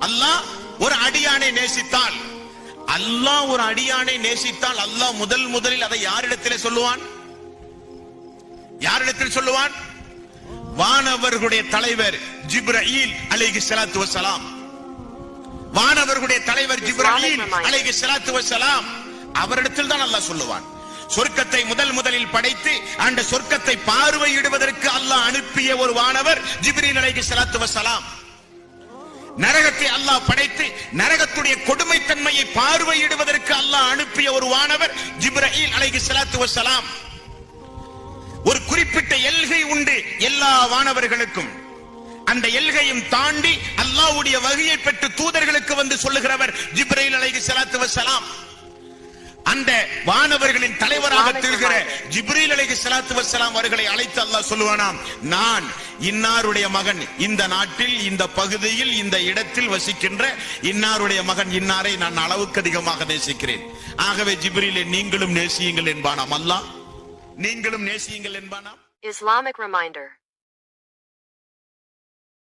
அல்லாஹ் ஒரு அடியானை நேசித்தால், அல்லாஹ் ஒரு அடியானை நேசித்தால் அல்லாஹ் முதலில் அதை யாரிடத்திலே சொல்லுவான்? யாரிடத்தில் சொல்லுவான்? வானவர்களுடைய தலைவர் ஜிப்ரீல் அலைஹிஸ்ஸலாத்து வஸ்ஸலாம். வானவர்களுடைய தலைவர் ஜிப்ரீல் அலைஹிஸ்ஸலாத்து வஸ்ஸலாம் அவரிடத்தில் தான் அல்லாஹ் சொல்லுவான். சொர்க்கத்தை முதலில் படைத்து அந்த சொர்க்கத்தை பார்வையிடுவதற்கு அல்லாஹ் அனுப்பிய ஒரு வானவர் ஜிப்ரீல் அலைஹிஸ்ஸலாத்து வஸ்ஸலாம். நரகத்தை அல்லாஹ் படைத்து நரகத்துடைய கொடுமைத்தன்மையை பார்வையிடுவதற்கு அல்லாஹ் அனுப்பிய ஒரு வானவர் ஜிப்ரீல் அலைஹிஸ்ஸலாத்து வஸ்ஸலாம். ஒரு குறிப்பிட்ட எல்கை உண்டு எல்லா வானவர்களுக்கும். அந்த எல்கையும் தாண்டி அல்லாஹ்வுடைய வஹியை பெற்று தூதர்களுக்கு வந்து சொல்லுகிறவர் ஜிப்ரீல் அலைஹிஸ்ஸலாத்து வஸ்ஸலாம். அந்த வானவர்களின் தலைவராக திகழ்கிற ஜிப்ரீல் அலைஹிஸ்ஸலாத்து வஸ்ஸலாம் அவர்களை அழைத்து அல்லாஹ் சொல்லுவானாம், நான் இன்னாருடைய மகன், இந்த நாட்டில் இந்த பகுதியில் இந்த இடத்தில் வசிக்கின்ற இன்னாருடைய மகன் இன்னாரை நான் அளவுக்கு அதிகமாக நேசிக்கிறேன். ஆகவே ஜிப்ரீலை நீங்களும் நேசியுங்கள் என்பானாம். அல்லாஹ் நீங்களும் நேசியுங்கள் என்பானாம். Islamic reminder.